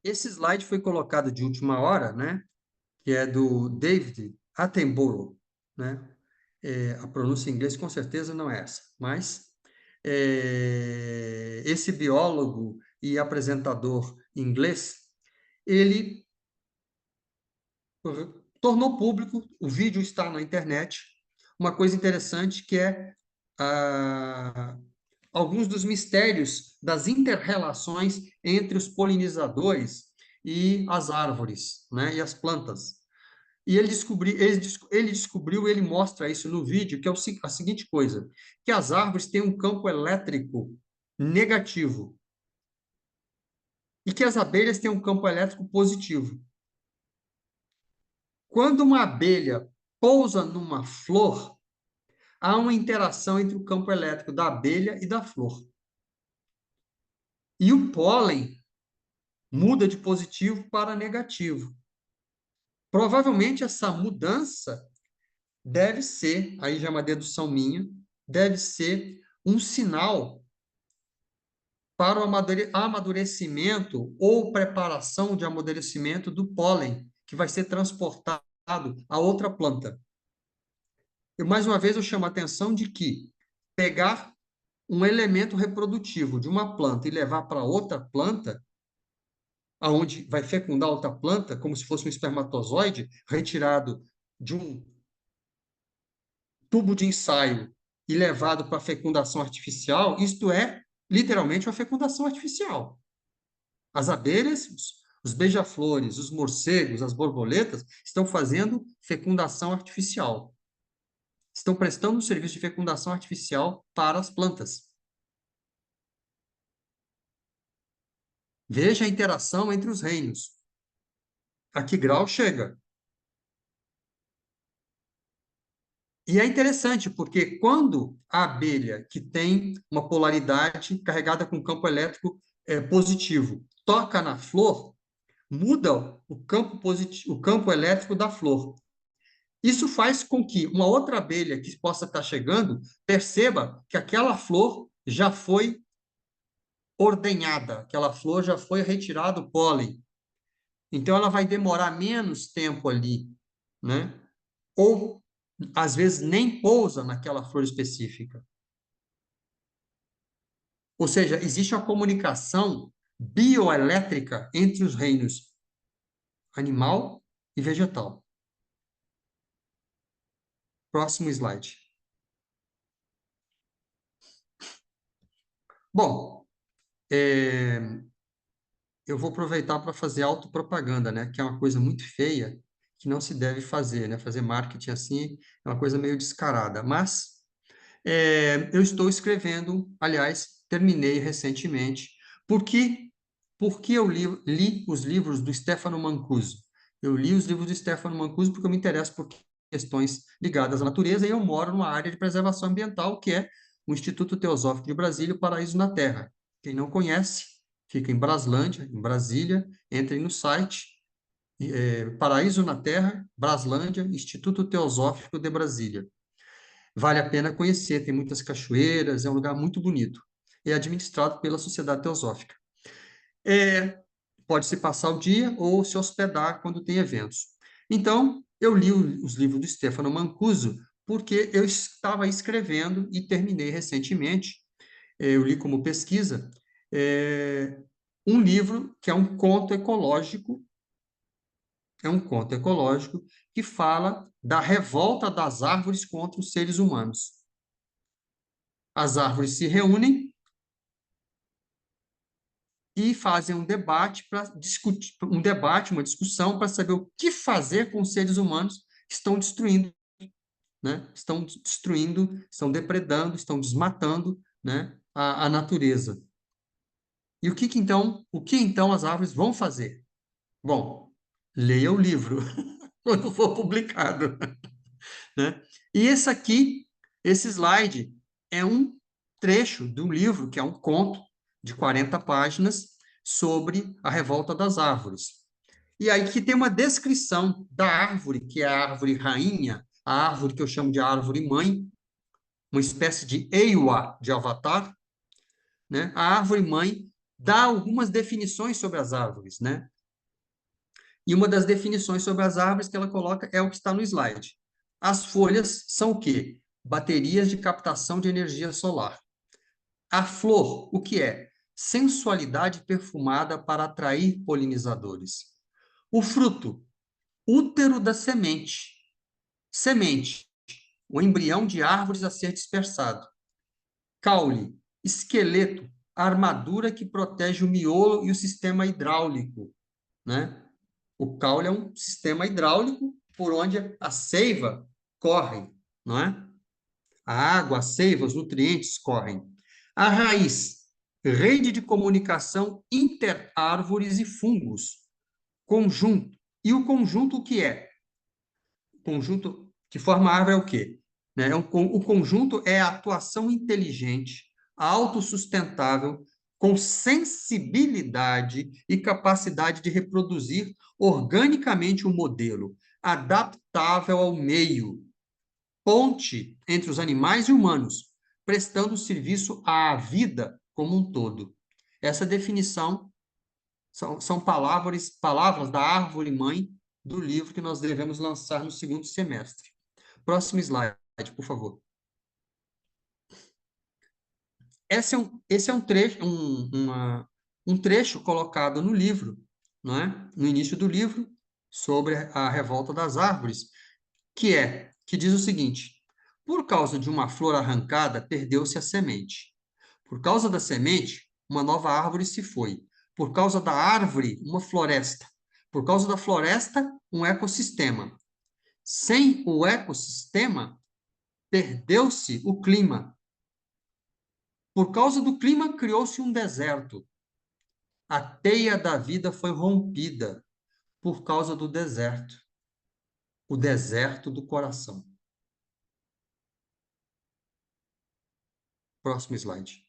Esse slide foi colocado de última hora, né? Que é do David Attenborough, né? A pronúncia em inglês com certeza não é essa, mas esse biólogo e apresentador inglês, ele tornou público, o vídeo está na internet, uma coisa interessante que é alguns dos mistérios das inter-relações entre os polinizadores e as árvores, né, e as plantas. E ele descobriu, ele mostra isso no vídeo, que é a seguinte coisa, que as árvores têm um campo elétrico negativo e que as abelhas têm um campo elétrico positivo. Quando uma abelha pousa numa flor, há uma interação entre o campo elétrico da abelha e da flor. E o pólen muda de positivo para negativo. Provavelmente essa mudança deve ser, aí já é uma dedução minha, deve ser um sinal para o amadurecimento ou preparação de amadurecimento do pólen, que vai ser transportado a outra planta. E, mais uma vez, eu chamo a atenção de que pegar um elemento reprodutivo de uma planta e levar para outra planta, aonde vai fecundar outra planta, como se fosse um espermatozoide retirado de um tubo de ensaio e levado para a fecundação artificial, isto é literalmente uma fecundação artificial. As abelhas, os beija-flores, os morcegos, as borboletas estão fazendo fecundação artificial. Estão prestando um serviço de fecundação artificial para as plantas. Veja a interação entre os reinos. A que grau chega? E é interessante, porque quando a abelha, que tem uma polaridade carregada com campo elétrico positivo, toca na flor, muda o campo elétrico da flor. Isso faz com que uma outra abelha que possa estar chegando perceba que aquela flor já foi ordenhada, aquela flor já foi retirado o pólen. Então, ela vai demorar menos tempo ali, né? Ou, às vezes, nem pousa naquela flor específica. Ou seja, existe uma comunicação bioelétrica entre os reinos animal e vegetal. Próximo slide. Bom, eu vou aproveitar para fazer autopropaganda, né? Que é uma coisa muito feia que não se deve fazer, né? Fazer marketing assim é uma coisa meio descarada. Mas eu estou escrevendo, aliás, terminei recentemente, porque eu li os livros do Stefano Mancuso. Eu li os livros do Stefano Mancuso porque eu me interesso por questões ligadas à natureza e eu moro numa área de preservação ambiental, que é o Instituto Teosófico de Brasília, o Paraíso na Terra. Quem não conhece, fica em Braslândia, em Brasília. Entrem no site, Paraíso na Terra, Braslândia, Instituto Teosófico de Brasília. Vale a pena conhecer, tem muitas cachoeiras, é um lugar muito bonito. É administrado pela Sociedade Teosófica. Pode-se passar o dia ou se hospedar quando tem eventos. Então, eu li os livros do Stefano Mancuso porque eu estava escrevendo e terminei recentemente, eu li como pesquisa, um livro que é um conto ecológico que fala da revolta das árvores contra os seres humanos. As árvores se reúnem e fazem um debate para discutir, uma discussão para saber o que fazer com os seres humanos que estão destruindo, né? Estão destruindo, estão depredando, estão desmatando, né? a natureza. E o que então as árvores vão fazer? Bom, leia o livro quando for publicado, né? E esse slide é um trecho do livro, que é um conto de 40 páginas sobre a revolta das árvores. E aí que tem uma descrição da árvore, que é a árvore rainha, a árvore que eu chamo de árvore mãe, uma espécie de Eiwa de Avatar, né? A árvore mãe dá algumas definições sobre as árvores, né? E uma das definições sobre as árvores que ela coloca é o que está no slide. As folhas são o quê? Baterias de captação de energia solar. A flor, o que é? Sensualidade perfumada para atrair polinizadores. O fruto, útero da semente. Semente, o embrião de árvores a ser dispersado. Caule, esqueleto, armadura que protege o miolo e o sistema hidráulico, né? O caule é um sistema hidráulico por onde a seiva corre, não é? A água, a seiva, os nutrientes correm. A raiz, rede de comunicação inter-árvores e fungos. Conjunto. E o conjunto o que é? O conjunto que forma a árvore é o quê? Né? O conjunto é a atuação inteligente, autossustentável, com sensibilidade e capacidade de reproduzir organicamente o modelo, adaptável ao meio, ponte entre os animais e humanos, prestando serviço à vida como um todo. Essa definição são palavras da árvore mãe do livro que nós devemos lançar no segundo semestre. Próximo slide, por favor. Esse é um trecho, um trecho colocado no livro, não é? No início do livro, sobre a revolta das árvores, que diz o seguinte: por causa de uma flor arrancada, perdeu-se a semente. Por causa da semente, uma nova árvore se foi. Por causa da árvore, uma floresta. Por causa da floresta, um ecossistema. Sem o ecossistema, perdeu-se o clima. Por causa do clima, criou-se um deserto. A teia da vida foi rompida por causa do deserto. O deserto do coração. Próximo slide.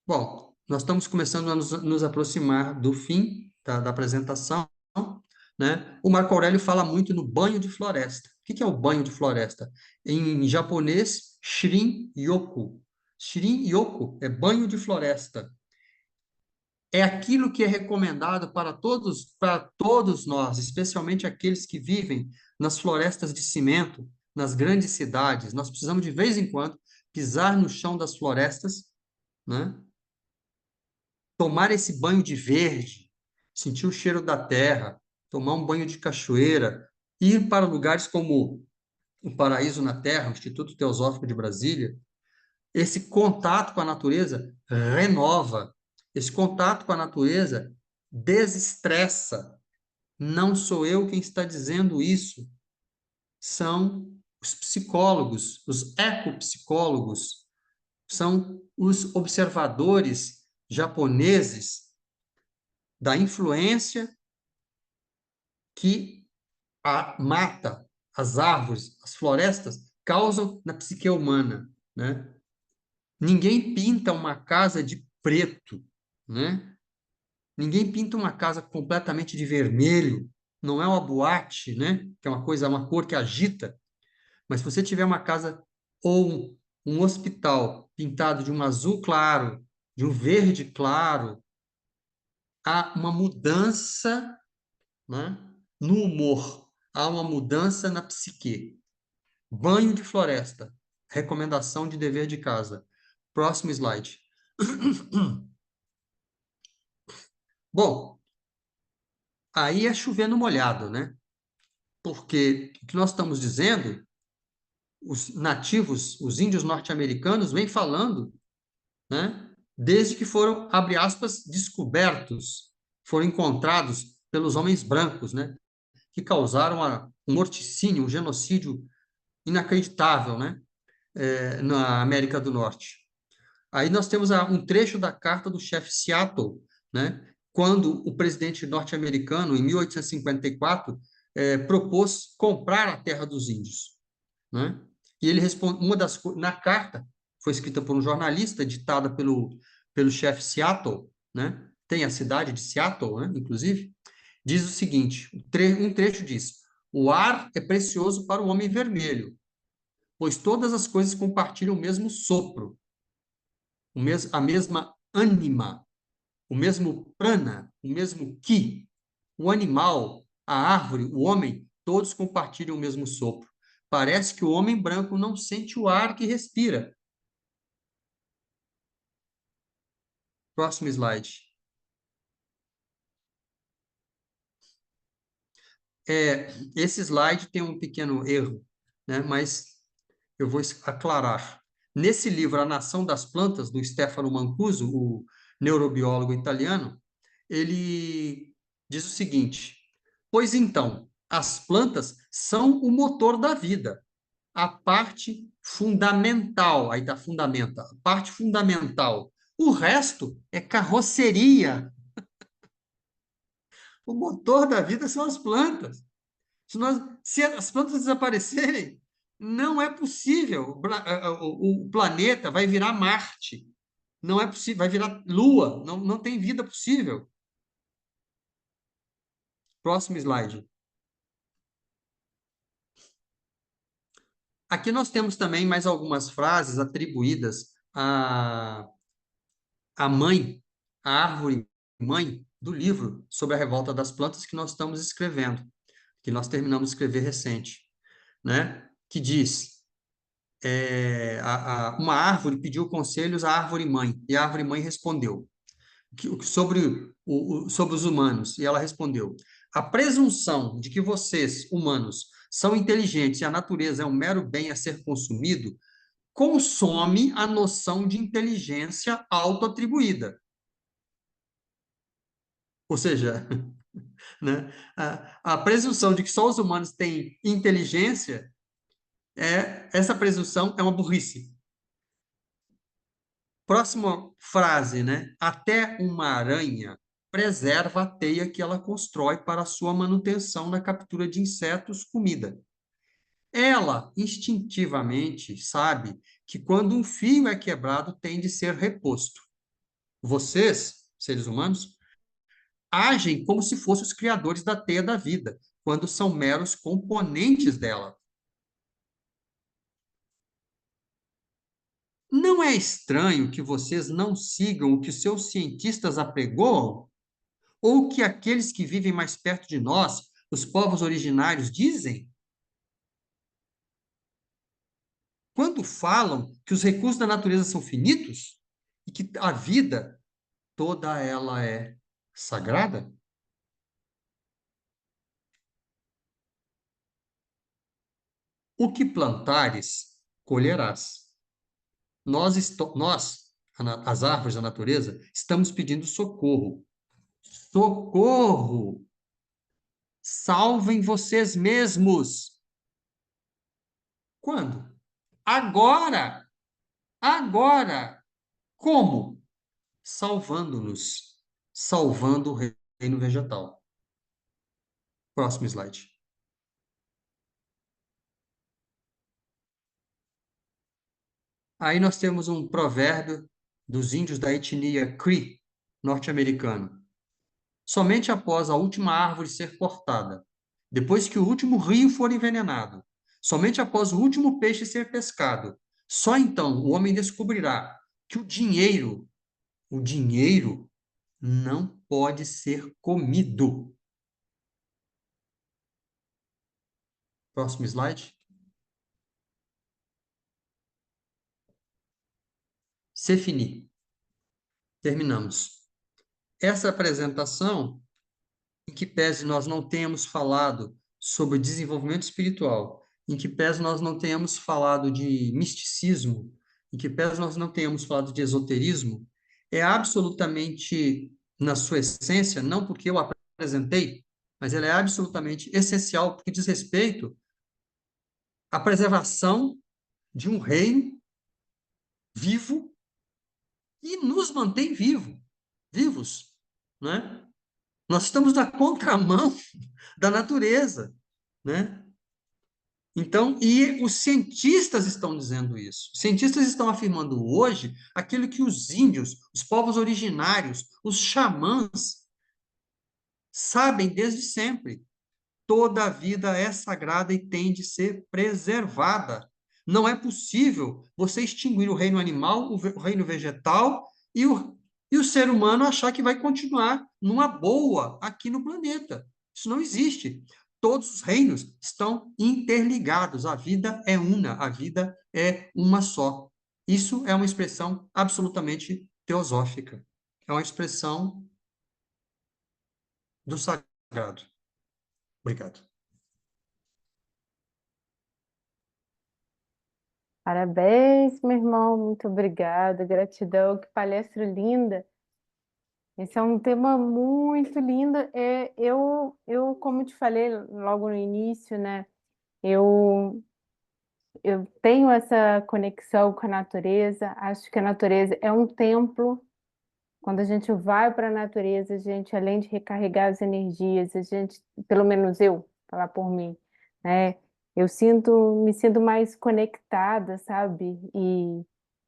Bom, nós estamos começando a nos aproximar do fim da apresentação, né? O Marco Aurélio fala muito no banho de floresta. O que é o banho de floresta? Em japonês, Shin-yoku. Shin-yoku é banho de floresta. É aquilo que é recomendado para todos nós, especialmente aqueles que vivem nas florestas de cimento, nas grandes cidades. Nós precisamos, de vez em quando, pisar no chão das florestas, né? Tomar esse banho de verde, sentir o cheiro da terra, tomar um banho de cachoeira, ir para lugares como o Paraíso na Terra, o Instituto Teosófico de Brasília. Esse contato com a natureza renova, esse contato com a natureza desestressa. Não sou eu quem está dizendo isso, são os psicólogos, os ecopsicólogos, são os observadores japoneses da influência que mata as árvores, as florestas, causam na psique humana, né? Ninguém pinta uma casa de preto, né? Ninguém pinta uma casa completamente de vermelho. Não é uma boate, né? Que é uma coisa, uma cor que agita. Mas se você tiver uma casa ou um hospital pintado de um azul claro, de um verde claro, há uma mudança, né, no humor, há uma mudança na psique. Banho de floresta, recomendação de dever de casa. Próximo slide. Bom, aí é chover no molhado, né? Porque o que nós estamos dizendo, os nativos, os índios norte-americanos, vêm falando, né? Desde que foram, abre aspas, descobertos, foram encontrados pelos homens brancos, né? Que causaram um morticínio, um genocídio inacreditável, né? Na América do Norte. Aí nós temos um trecho da carta do chefe Seattle, né? Quando o presidente norte-americano, em 1854, propôs comprar a terra dos índios, né? E ele responde, na carta, foi escrita por um jornalista, ditada pelo chefe Seattle, né? Tem a cidade de Seattle, né? Inclusive, diz o seguinte, um trecho diz, o ar é precioso para o homem vermelho, pois todas as coisas compartilham o mesmo sopro, a mesma ânima, o mesmo prana, o mesmo ki. O animal, a árvore, o homem, todos compartilham o mesmo sopro. Parece que o homem branco não sente o ar que respira. Próximo slide. Esse slide tem um pequeno erro, né? Mas eu vou aclarar. Nesse livro, A Nação das Plantas, do Stefano Mancuso, o neurobiólogo italiano, ele diz o seguinte: pois então, as plantas são o motor da vida, a parte fundamental, aí está fundamenta, a parte fundamental. O resto é carroceria. O motor da vida são as plantas. Se as plantas desaparecerem, não é possível. O planeta vai virar Marte. Não é possível, vai virar Lua. Não, não tem vida possível. Próximo slide. Aqui nós temos também mais algumas frases atribuídas à mãe, à árvore mãe do livro sobre a revolta das plantas que nós estamos escrevendo, que nós terminamos de escrever recente, né? Que diz: uma árvore pediu conselhos à árvore mãe, e a árvore mãe respondeu sobre os humanos, e ela respondeu: a presunção de que vocês, humanos, são inteligentes e a natureza é um mero bem a ser consumido, consome a noção de inteligência autoatribuída. Ou seja, né, a presunção de que só os humanos têm inteligência, essa presunção é uma burrice. Próxima frase, né? Até uma aranha preserva a teia que ela constrói para a sua manutenção na captura de insetos, comida. Ela instintivamente sabe que quando um fio é quebrado, tem de ser reposto. Vocês, seres humanos, agem como se fossem os criadores da teia da vida, quando são meros componentes dela. Não é estranho que vocês não sigam o que seus cientistas apregoam? Ou o que aqueles que vivem mais perto de nós, os povos originários, dizem? Quando falam que os recursos da natureza são finitos e que a vida, toda ela é sagrada? O que plantares, colherás. Nós, as árvores da natureza, estamos pedindo socorro. Socorro! Salvem vocês mesmos! Quando? Agora! Agora! Como? Salvando-nos, salvando o reino vegetal. Próximo slide. Aí nós temos um provérbio dos índios da etnia Cree, norte-americano. Somente após a última árvore ser cortada, depois que o último rio for envenenado, somente após o último peixe ser pescado, só então o homem descobrirá que o dinheiro não pode ser comido. Próximo slide. C'est fini. Terminamos. Essa apresentação, em que pese nós não tenhamos falado sobre desenvolvimento espiritual, em que pese nós não tenhamos falado de misticismo, em que pese nós não tenhamos falado de esoterismo, é absolutamente, na sua essência, não porque eu apresentei, mas ela é absolutamente essencial, porque diz respeito à preservação de um reino vivo e nos mantém vivos, né? Nós estamos na contramão da natureza, né? Então, e os cientistas estão dizendo isso. Os cientistas estão afirmando hoje aquilo que os índios, os povos originários, os xamãs sabem desde sempre. Toda a vida é sagrada e tem de ser preservada. Não é possível você extinguir o reino animal, o reino vegetal e o ser humano achar que vai continuar numa boa aqui no planeta. Isso não existe. Todos os reinos estão interligados. A vida é una, a vida é uma só. Isso é uma expressão absolutamente teosófica. É uma expressão do sagrado. Obrigado. Parabéns, meu irmão, muito obrigada, gratidão, que palestra linda. Esse é um tema muito lindo. Como te falei logo no início, né? Eu, eu tenho essa conexão com a natureza. Acho que a natureza é um templo. Quando a gente vai para a natureza, a gente, além de recarregar as energias, a gente, pelo menos eu, falar por mim, né? Me sinto mais conectada, sabe? E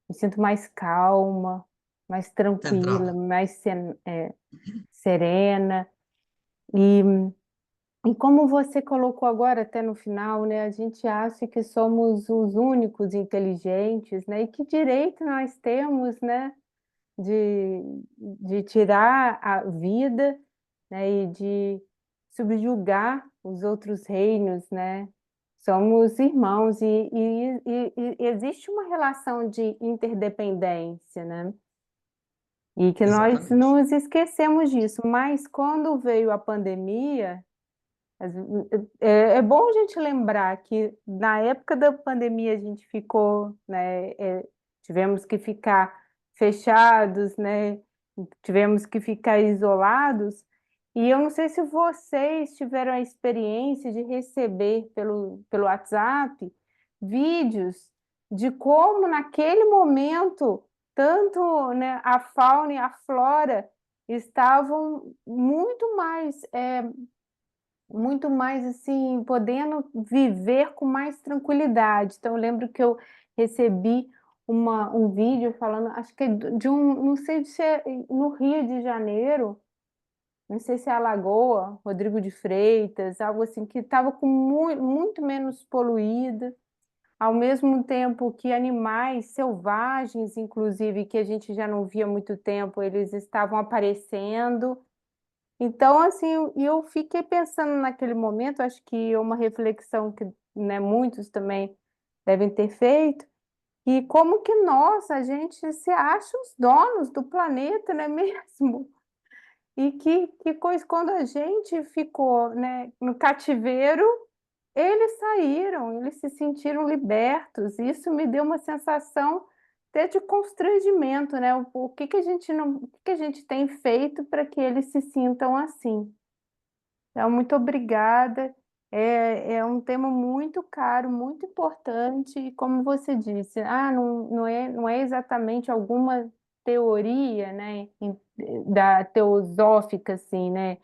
me sinto mais calma, mais tranquila, Centrada. serena. E, e como você colocou agora, até no final, né? A gente acha que somos os únicos inteligentes, né? E que direito nós temos, né? De, de tirar a vida, né, e de subjugar os outros reinos, né? Somos irmãos e existe uma relação de interdependência, né? E que nós Exatamente. nos esquecemos disso. Mas quando veio a pandemia, as- é bom a gente lembrar que na época da pandemia a gente ficou, né, tivemos que ficar fechados, né, tivemos que ficar isolados. E eu não sei se vocês tiveram a experiência de receber pelo WhatsApp vídeos de como naquele momento tanto, né, a fauna e a flora estavam muito mais assim, podendo viver com mais tranquilidade. Então, eu lembro que eu recebi um vídeo falando, acho que é de um, não sei se é no Rio de Janeiro, não sei se é Alagoa, Rodrigo de Freitas, algo assim, que estava com muito menos poluída, ao mesmo tempo que animais selvagens, inclusive, que a gente já não via há muito tempo, eles estavam aparecendo. Então, assim, eu fiquei pensando naquele momento, acho que é uma reflexão que, né, muitos também devem ter feito, e como que nós, a gente se acha os donos do planeta, não é mesmo? E que coisa, quando a gente ficou, né, no cativeiro, eles saíram, eles se sentiram libertos. Isso me deu uma sensação até de constrangimento, né? O que que a gente não, o que que a gente tem feito para que eles se sintam assim? Então, muito obrigada. É um tema muito caro, muito importante, e como você disse, não é exatamente alguma teoria, né, da teosófica, assim, né?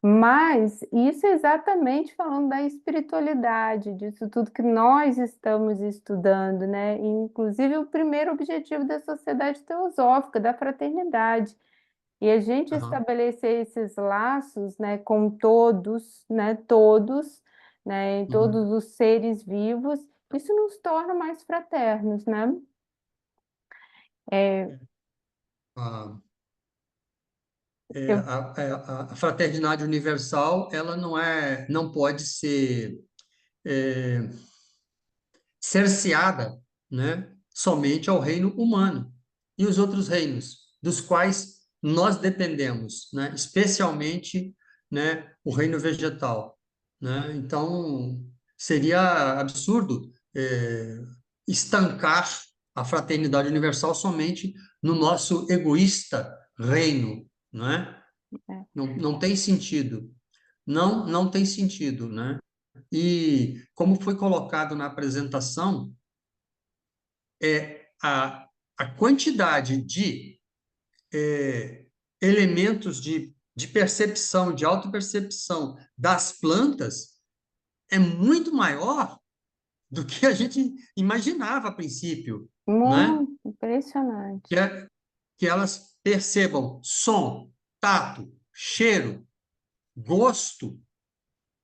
Mas isso é exatamente falando da espiritualidade, disso tudo que nós estamos estudando, né? Inclusive o primeiro objetivo da sociedade teosófica, da fraternidade. E a gente Aham, estabelecer esses laços, né, com todos, né, todos, né, uhum. todos os seres vivos, isso nos torna mais fraternos, né? É, A, eu, a fraternidade universal, ela não pode ser é, cerceada, né, somente ao reino humano e os outros reinos, dos quais nós dependemos, né, especialmente, né, o reino vegetal, né? Então, seria absurdo estancar a fraternidade universal somente no nosso egoísta reino, né? é, Não tem sentido. Não tem sentido, né? E como foi colocado na apresentação, a quantidade de elementos de percepção, de autopercepção das plantas é muito maior do que a gente imaginava a princípio, né? muito impressionante. Que elas percebam som, tato, cheiro, gosto,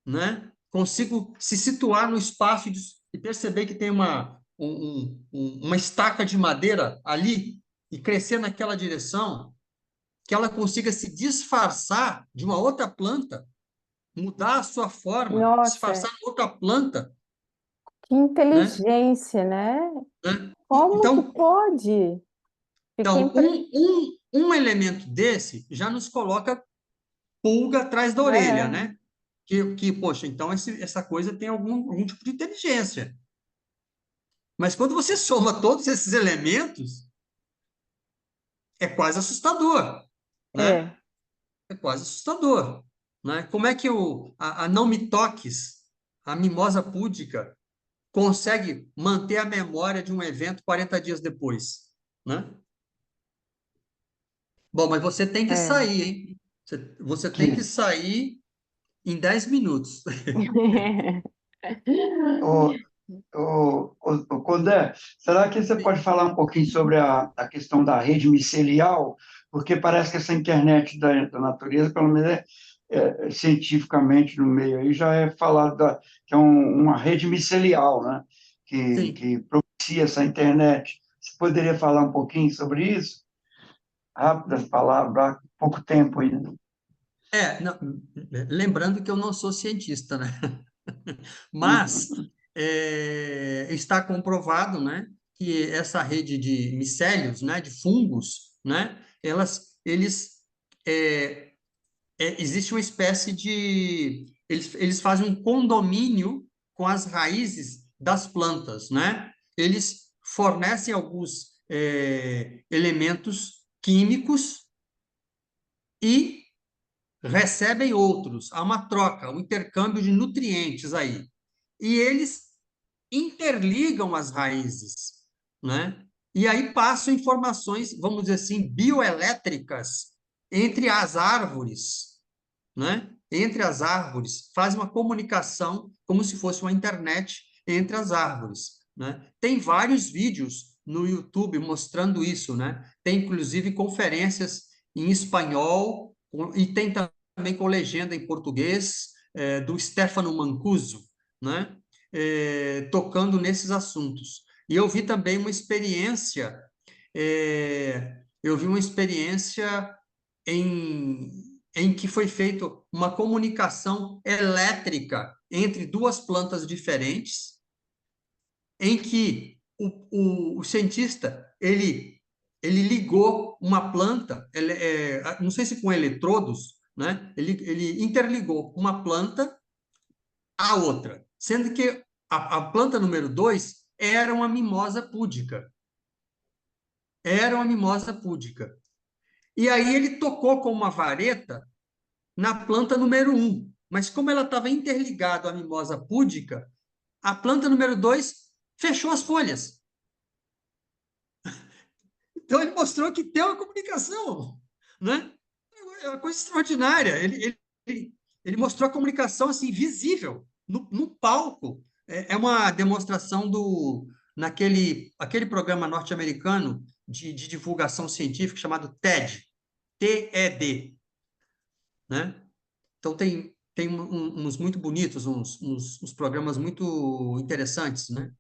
né? Consigo se situar no espaço e perceber que tem uma estaca de madeira ali e crescer naquela direção, que ela consiga se disfarçar de uma outra planta, mudar a sua forma, Nossa, disfarçar em outra planta, que né? inteligência, né? Né? Como que Então, pode? Fiquei um elemento desse já nos coloca pulga atrás da orelha, é, né? Poxa, então essa coisa tem algum tipo de inteligência. Mas quando você soma todos esses elementos, é quase assustador, é, né? É quase assustador, né? Como é que a não me toques, a mimosa púdica, consegue manter a memória de um evento 40 dias depois, né? Bom, mas você tem que é. sair, hein? Você tem que Que, sair em 10 minutos. o, o Condé, será que você pode falar um pouquinho sobre a questão da rede micelial? Porque parece que essa internet da natureza, pelo menos cientificamente no meio aí, já é falado que é uma rede micelial, né? Sim. Que propicia essa internet. Você poderia falar um pouquinho sobre isso? Rápidas palavras, há pouco tempo ainda. Não, lembrando que eu não sou cientista, né? Mas está comprovado, né, que essa rede de micélios, né, de fungos, né, é, existe uma espécie de, eles fazem um condomínio com as raízes das plantas, né? Eles fornecem alguns elementos químicos e recebem outros. Há uma troca, um intercâmbio de nutrientes aí. E eles interligam as raízes, né? E aí passam informações, vamos dizer assim, bioelétricas entre as árvores, né? Entre as árvores, faz uma comunicação como se fosse uma internet entre as árvores, né? Tem vários vídeos no YouTube mostrando isso, né? Tem inclusive conferências em espanhol e tem também com legenda em português do Stefano Mancuso, né? Tocando nesses assuntos. E eu vi uma experiência em que foi feita uma comunicação elétrica entre duas plantas diferentes, em que o cientista ele ligou uma planta, não sei se com eletrodos, né? Ele interligou uma planta à outra, sendo que a planta número 2 era uma mimosa púdica, era uma mimosa púdica. E aí ele tocou com uma vareta na planta número um. Mas como ela estava interligada à mimosa púdica, a planta número 2 fechou as folhas. Então ele mostrou que tem uma comunicação, né? É uma coisa extraordinária. Ele mostrou a comunicação assim visível no palco. É uma demonstração aquele programa norte-americano de divulgação científica chamado TED, TED, né? Então tem uns muito bonitos, uns programas muito interessantes, né?